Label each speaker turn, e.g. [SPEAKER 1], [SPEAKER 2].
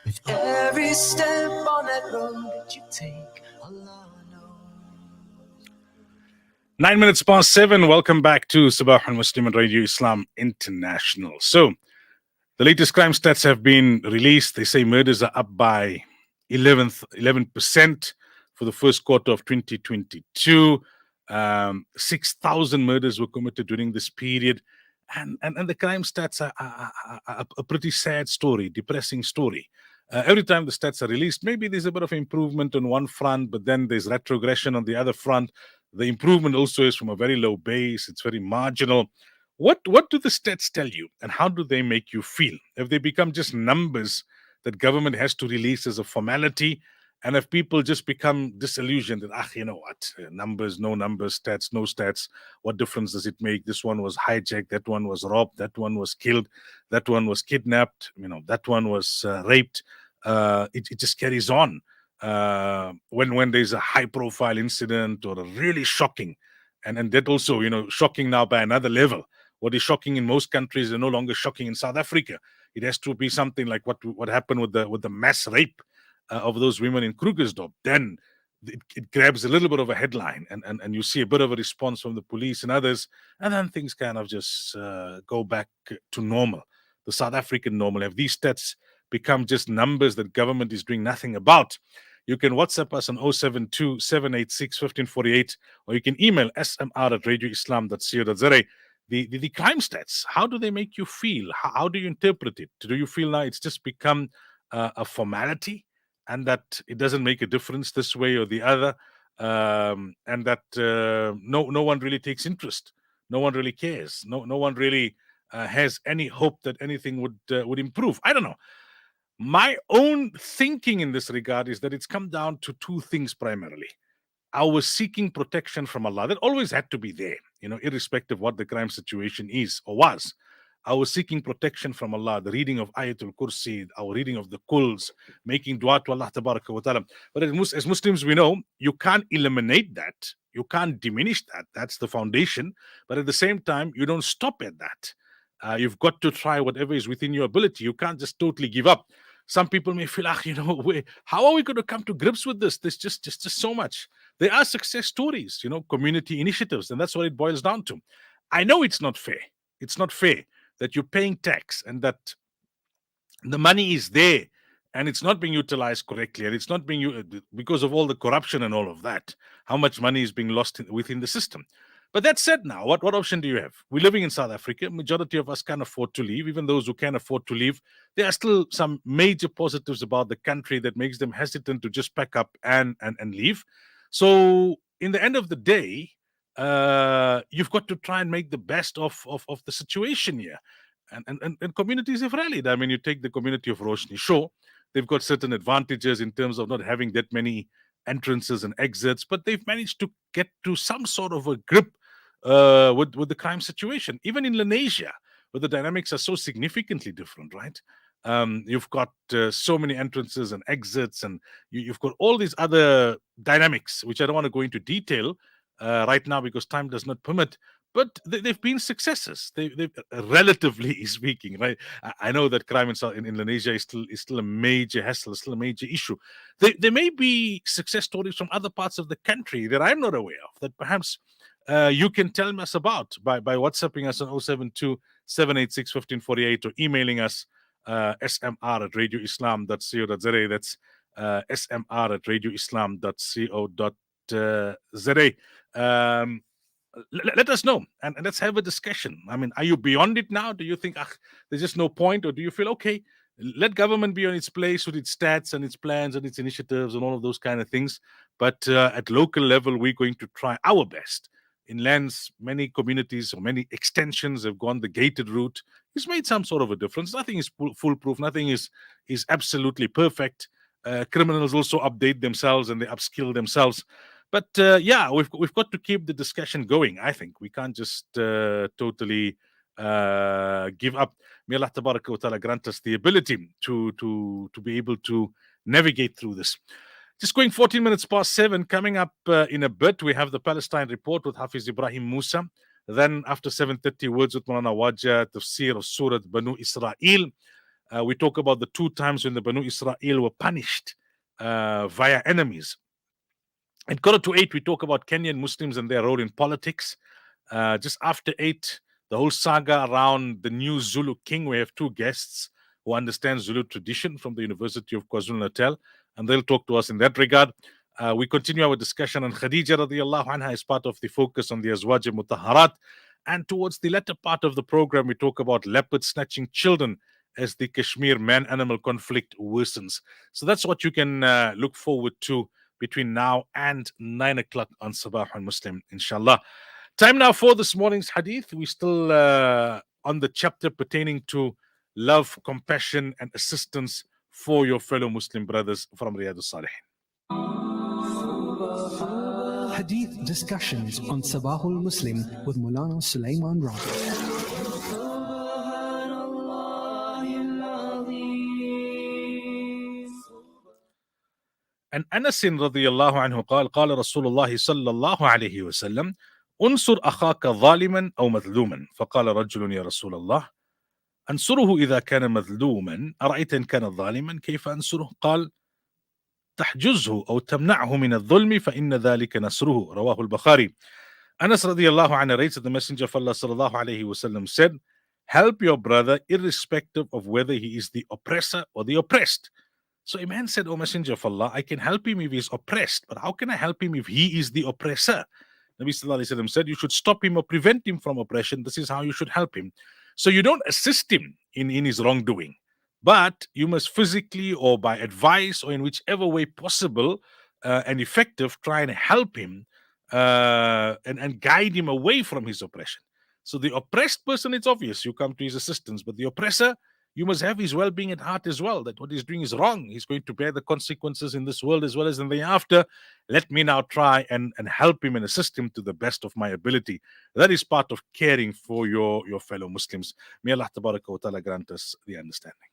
[SPEAKER 1] With every step on that road that you take, Allah knows.
[SPEAKER 2] 9 minutes past 7. Welcome back to Sabahul Muslim and Radio Islam International. So, the latest crime stats have been released. They say murders are up by 11% for the first quarter of 2022. 6,000 murders were committed during this period. And the crime stats are a pretty sad story, depressing story. Every time the stats are released, maybe there's a bit of improvement on one front, but then there's retrogression on the other front. The improvement also is from a very low base. It's very marginal. What do the stats tell you, and how do they make you feel? If they become just numbers that government has to release as a formality, and if people just become disillusioned that, you know what, numbers, no numbers, stats, no stats, what difference does it make? This one was hijacked, that one was robbed, that one was killed, that one was kidnapped, that one was raped. It just carries on. When there's a high profile incident or a really shocking, and that also, shocking now by another level. What is shocking in most countries is no longer shocking in South Africa. It has to be something like what happened with the mass rape of those women in Krugersdorp. Then it grabs a little bit of a headline, and you see a bit of a response from the police and others, and then things kind of just go back to normal, the South African normal. Have these stats become just numbers that government is doing nothing about? You can WhatsApp us on 072 786 1548, or you can email smr@radioislam.co.za. The crime stats, how do they make you feel? How do you interpret it? Do you feel now it's just become a formality, and that it doesn't make a difference this way or the other, and that no one really takes interest, no one really cares, no one really has any hope that anything would improve? I don't know. My own thinking in this regard is that it's come down to two things primarily. Our seeking protection from Allah, that always had to be there, irrespective of what the crime situation is or was. Our seeking protection from Allah, the reading of Ayatul Kursi, our reading of the Quls, making dua to Allah Tabaraka wa Ta'ala. But as Muslims, we know you can't eliminate that. You can't diminish that. That's the foundation. But at the same time, you don't stop at that. You've got to try whatever is within your ability. You can't just totally give up. Some people may feel, how are we going to come to grips with this? There's just so much. There are success stories, community initiatives, and that's what it boils down to. I know it's not fair. It's not fair that you're paying tax and that the money is there and it's not being utilized correctly, and it's not being because of all the corruption and all of that. How much money is being lost within the system? But that said, now, what option do you have? We're living in South Africa. Majority of us can't afford to leave. Even those who can afford to leave, there are still some major positives about the country that makes them hesitant to just pack up and leave. So, in the end of the day, you've got to try and make the best of the situation here. And communities have rallied. I mean, you take the community of Roshni. Sure, they've got certain advantages in terms of not having that many entrances and exits, but they've managed to get to some sort of a grip with the crime situation. Even in Lenasia, where the dynamics are so significantly different, right? You've got so many entrances and exits, and you've got all these other dynamics, which I don't want to go into detail right now because time does not permit. But they've been successes. They've relatively speaking, right? I know that crime in Indonesia is still a major hassle, still a major issue. There may be success stories from other parts of the country that I'm not aware of, that perhaps you can tell us about by WhatsApping us on 072 786 1548 or emailing us smr@radioislam.co.za. That's smr@radioislam.co.za. Let us know, and let's have a discussion. I mean, are you beyond it now? Do you think there's just no point, or do you feel okay, let government be on its place with its stats and its plans and its initiatives and all of those kind of things, but at local level we're going to try our best. In lands, many communities or many extensions have gone the gated route. It's made some sort of a difference. Nothing is foolproof. Nothing is absolutely perfect. Criminals also update themselves and they upskill themselves. But yeah, we've got to keep the discussion going. I think we can't just totally give up. May Allah Tabaraka wa Ta'ala grant us the ability to be able to navigate through this. Just going 14 minutes past 7. Coming up in a bit, we have the Palestine Report with Hafiz Ibrahim Musa. Then after 7:30, words with Maulana Wajah, Tafsir of Surah Banu Israel. We talk about the 2 times when the Banu Israel were punished via enemies. In quarter to 8, we talk about Kenyan Muslims and their role in politics. Just after 8, the whole saga around the new Zulu king. We have 2 guests who understand Zulu tradition from the University of KwaZulu-Natal, and they'll talk to us in that regard. We continue our discussion on Khadija radiallahu anha as part of the focus on the Azwaj Mutaharat. And towards the latter part of the program, we talk about leopard snatching children as the Kashmir man-animal conflict worsens. So that's what you can look forward to between now and 9 o'clock on Sabahul Muslim, inshallah. Time now for this morning's hadith. We're still on the chapter pertaining to love, compassion, and assistance for your fellow Muslim brothers from Riyadh al-Salihin.
[SPEAKER 1] Hadith discussions on Sabahul Muslim with Mulana Sulaimaan Ravat.
[SPEAKER 2] عن أنس رضي الله عنه قال رسول الله صلى الله عليه وسلم انصر أخاك ظالما أو مظلوما فقال رجل يا رسول الله أنصره إذا كان مظلوما أرأيت إن كان ظالما كيف أنصره قال تحجزه أو تمنعه من الظلم فإن ذلك نصره رواه البخاري. Anas radiallahu anhu narrates that the Messenger of Allah sallallahu alayhi wasallam said, help your brother irrespective of whether he is the oppressor or the oppressed. So a man said, O Messenger of Allah, I can help him if he is oppressed, but how can I help him if he is the oppressor? Nabi sallallahu alayhi wasallam said, you should stop him or prevent him from oppression. This is how you should help him. So you don't assist him in his wrongdoing, but you must physically or by advice or in whichever way possible and effective try and help him and guide him away from his oppression. So the oppressed person, it's obvious, you come to his assistance, but the oppressor, you must have his well-being at heart as well, that what he's doing is wrong. He's going to bear the consequences in this world as well as in the after. Let me now try and help him and assist him to the best of my ability. That is part of caring for your fellow Muslims. May Allah Tabaraka wa Ta'ala grant us the understanding.